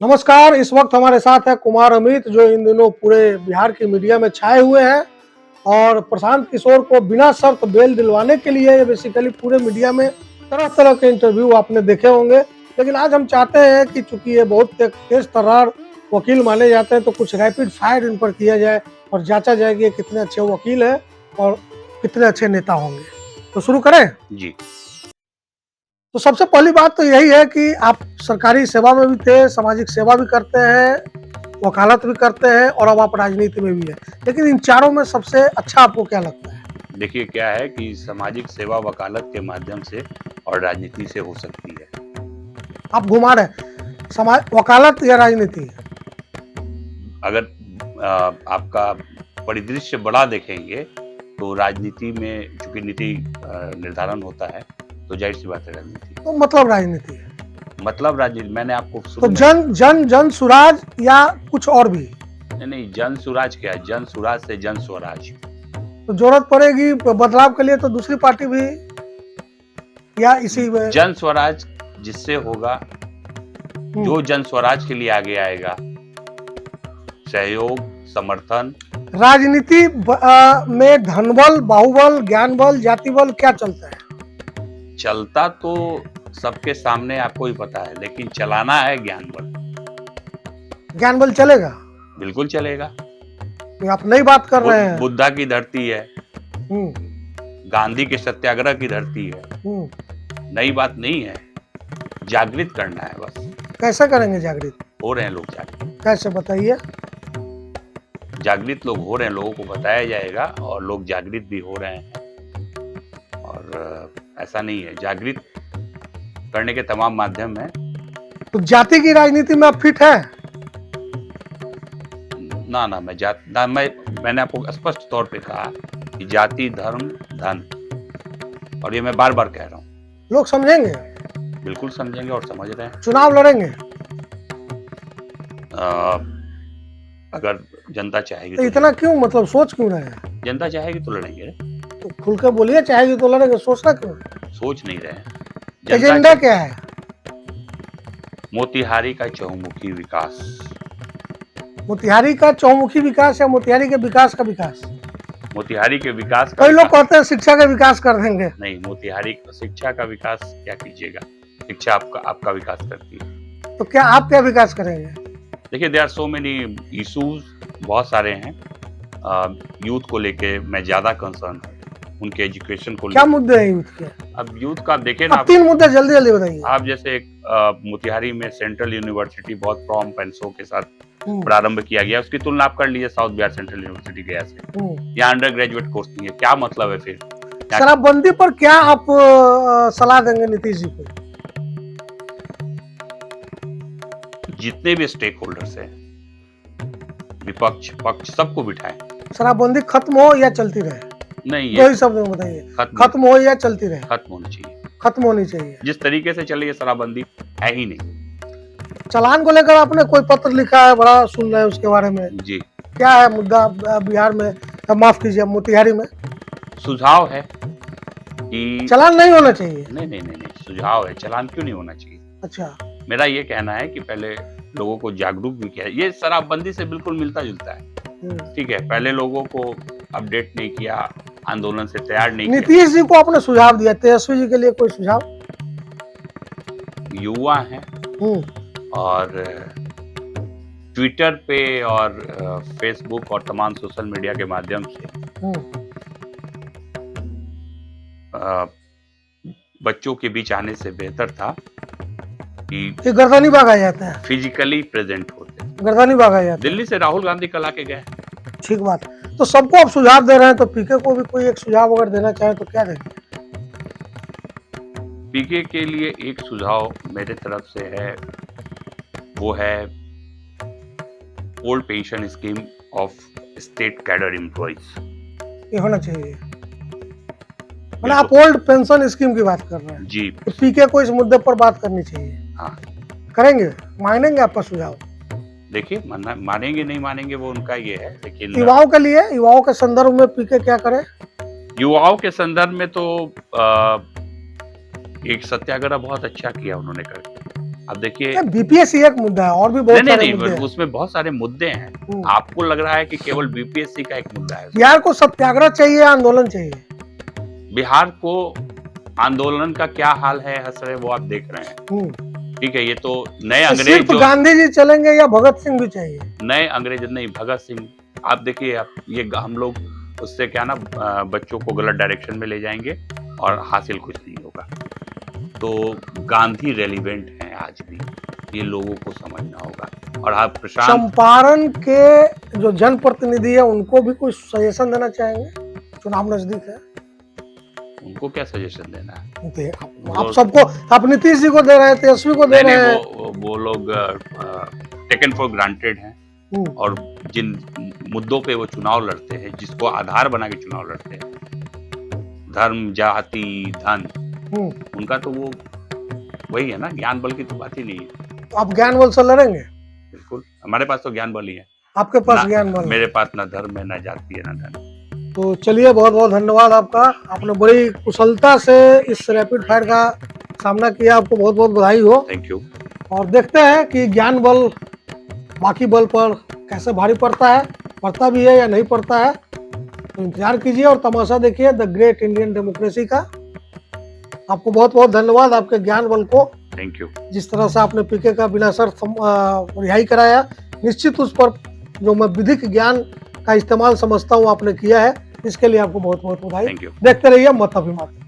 नमस्कार, इस वक्त हमारे साथ है कुमार अमित जो इन दिनों पूरे बिहार की मीडिया में छाए हुए हैं और प्रशांत किशोर को बिना शर्त बेल दिलवाने के लिए बेसिकली पूरे मीडिया में तरह-तरह के इंटरव्यू आपने देखे होंगे। लेकिन आज हम चाहते हैं कि चूँकि ये बहुत एक तेज तर्रार वकील माने जाते हैं तो कुछ रैपिड फायर इन पर किया जाए और जाँचा जाए कि ये कितने अच्छे वकील हैं और कितने अच्छे नेता होंगे। तो शुरू करें? जी। तो सबसे पहली बात तो यही है कि आप सरकारी सेवा में भी थे, सामाजिक सेवा भी करते हैं, वकालत भी करते हैं और अब आप राजनीति में भी हैं। लेकिन इन चारों में सबसे अच्छा आपको क्या लगता है? देखिए क्या है कि सामाजिक सेवा वकालत के माध्यम से और राजनीति से हो सकती है। आप घुमा रहे हैं, वकालत या राजनीति? अगर आपका परिदृश्य बड़ा देखेंगे तो राजनीति में चूँकि नीति निर्धारण होता है तो ज़ाहिर-सी बात है राजनीति। तो मतलब राजनीति है। मतलब राजनीति मैंने आपको तो शुरू में जन सुराज या कुछ और भी? नहीं, जन सुराज क्या है? जन सुराज से जन स्वराज। तो ज़रूरत पड़ेगी बदलाव के लिए तो दूसरी पार्टी भी या इसी में? जन स्वराज जिससे होगा, जो जन स्वराज के लिए आगे आएगा, सहयोग, समर्थन। राजनीति में धनबल, बाहुबल, ज्ञान बल, जाति बल क्या चलता है? चलता तो सबके सामने आपको ही पता है, लेकिन चलाना है ज्ञान बल। ज्ञान बल चलेगा? बिल्कुल चलेगा। तो आप नई बात कर रहे हैं। बुद्धा की धरती है, हम्म, गांधी के सत्याग्रह की धरती है, नई बात नहीं है। जागृत करना है बस। कैसे करेंगे जागृत? हो रहे हैं लोग जागृत। कैसे बताइए? जागृत लोग हो रहे हैं, लोगों को बताया जाएगा और लोग जागृत भी हो रहे हैं। और ऐसा नहीं है, जागृत करने के तमाम माध्यम हैं। तो जाति की राजनीति में आप फिट है? ना मैंने आपको स्पष्ट तौर पे कहा कि जाति, धर्म, धन, और ये मैं बार-बार कह रहा हूँ। लोग समझेंगे? बिल्कुल समझेंगे और समझ रहे हैं। चुनाव लड़ेंगे? अगर जनता चाहेगी तो इतना क्यों, मतलब सोच क्यों रहे हैं? जनता चाहेगी तो लड़ेंगे। तो खुल के बोलिए, चाहेगी तो लड़ेंगे, सोचना क्यों? सोच नहीं रहे हैं। एजेंडा क्या है? मोतिहारी का चहुमुखी विकास। मोतिहारी का चौमुखी विकास या मोतिहारी के विकास का विकास? मोतिहारी के विकास का। कई लोग कहते हैं शिक्षा का विकास कर देंगे। नहीं, मोतिहारी शिक्षा का विकास क्या कीजिएगा, शिक्षा आपका विकास करती है। तो क्या आप क्या विकास करेंगे? देखिए, there are so many issues, बहुत सारे हैं। यूथ को लेके मैं ज्यादा कंसर्न हूँ, उनके एजुकेशन को। क्या मुद्दे हैं यूथ के? अब यूथ का आप देखें ना, 3 मुद्दे जल्दी जल्दी बताइए। आप जैसे एक मोतिहारी में सेंट्रल यूनिवर्सिटी बहुत प्रॉम्प्ट एंड शो के साथ प्रारंभ किया गया, उसकी तुलना आप कर लीजिए साउथ बिहार सेंट्रल यूनिवर्सिटी गया से। यहाँ अंडर ग्रेजुएट कोर्स नहीं है, क्या मतलब है फिर? शराबबंदी पर क्या आप सलाह देंगे नीतीश जी को? जितने भी स्टेक होल्डर्स हैं, विपक्ष पक्ष, सबको बिठाएं। शराबबंदी खत्म हो या चलती रहे? नहीं, दो ही शब्द में बताइए। खत्म हो या चलती रहे? खत्म होनी चाहिए। खत्म होनी चाहिए। जिस तरीके से चल रही है शराबबंदी है ही नहीं। चालान को लेकर आपने कोई पत्र लिखा है, बड़ा सुन रहे हैं उसके बारे में जी। क्या है मुद्दा बिहार में, माफ कीजिए मोतिहारी में? सुझाव है कि चालान नहीं होना चाहिए। नहीं, सुझाव है, चालान क्यों नहीं होना चाहिए। अच्छा, मेरा ये कहना है कि पहले लोगों को जागरूक भी किया, ये शराबबंदी से बिल्कुल मिलता जुलता है। ठीक है, पहले लोगों को अपडेट नहीं किया, आंदोलन से तैयार नहीं किया। नीतीश जी को आपने सुझाव दिया, तेजस्वी जी के लिए कोई सुझाव? युवा हैं और ट्विटर पे और फेसबुक और तमाम सोशल मीडिया के माध्यम से बच्चों के बीच आने से बेहतर था कि गर्दनी भागा जाता है, फिजिकली प्रेजेंट होते। गर्दनी भागा जाता है। दिल्ली से राहुल गांधी कल आके गए। ठीक बात। तो सबको आप सुझाव दे रहे हैं, तो पीके को भी कोई एक सुझाव अगर देना चाहे तो क्या देंगे? पीके के लिए एक सुझाव मेरे तरफ से है, वो है old pension scheme of state cadre employees. ये होना चाहिए। मतलब आप ओल्ड पेंशन स्कीम की बात कर रहे हैं जी। तो पीके को इस मुद्दे पर बात करनी चाहिए। हाँ, करेंगे, मानेंगे आपका सुझाव? देखिए, मानेंगे नहीं मानेंगे वो उनका ये है, लेकिन युवाओं के लिए, युवाओं के संदर्भ में पीके क्या करे? युवाओं के संदर्भ में तो एक सत्याग्रह बहुत अच्छा किया उन्होंने करके। अब देखिए, बीपीएससी एक मुद्दा है और भी बहुत सारे मुद्दे हैं। उसमें बहुत सारे मुद्दे हैं। आपको लग रहा है कि केवल बीपीएससी का एक मुद्दा है। बिहार को सत्याग्रह चाहिए, आंदोलन चाहिए। बिहार को आंदोलन का क्या हाल है हसरे, वो आप देख रहे हैं। ठीक है, ये तो नए अंग्रेज सिर्फ गांधी जी चलेंगे या भगत सिंह भी चाहिए? नए अंग्रेज नहीं, भगत सिंह। आप देखिए, आप ये हम लोग उससे क्या ना बच्चों को गलत डायरेक्शन में ले जाएंगे और हासिल कुछ नहीं होगा। तो गांधी रेलिवेंट है आज भी, ये लोगों को समझना होगा। और आप प्रशांत, चंपारण के जो जनप्रतिनिधि है उनको भी कुछ सजेशन देना चाहेंगे? चुनाव नजदीक है, उनको क्या सजेशन देना है? आप सबको, आप नीतीश जी को दे रहे हैं, तेजस्वी को दे रहे हैं। वो लोग टेकन फॉर ग्रांटेड हैं। और जिन मुद्दों पे वो चुनाव लड़ते हैं, जिसको आधार बना के चुनाव लड़ते हैं, धर्म, जाति, धन, उनका तो वो वही है ना, ज्ञान बल की तो बात ही नहीं है। तो आप ज्ञान बल से लड़ेंगे? बिल्कुल, हमारे पास तो ज्ञान बल ही है। आपके पास ज्ञान बल? मेरे पास ना धर्म है, ना जाति है, ना धन। तो चलिए, बहुत बहुत धन्यवाद आपका, आपने बड़ी कुशलता से इस रैपिड फायर का सामना किया, आपको बहुत बहुत बधाई हो। Thank you. और देखते हैं कि ज्ञान बल बाकी बल पर कैसे भारी पड़ता है, पड़ता भी है या नहीं पड़ता है। तो इंतजार कीजिए और तमाशा देखिए द ग्रेट इंडियन डेमोक्रेसी का। आपको बहुत बहुत धन्यवाद, आपके ज्ञान बल को। Thank you. जिस तरह से आपने पीके का बिना शर्त रिहाई कराया, निश्चित उस पर जो मैं विधिक ज्ञान का इस्तेमाल समझता हूँ आपने किया है, इसके लिए आपको बहुत बहुत बधाई। Thank you. देखते रहिए मत अभिमान।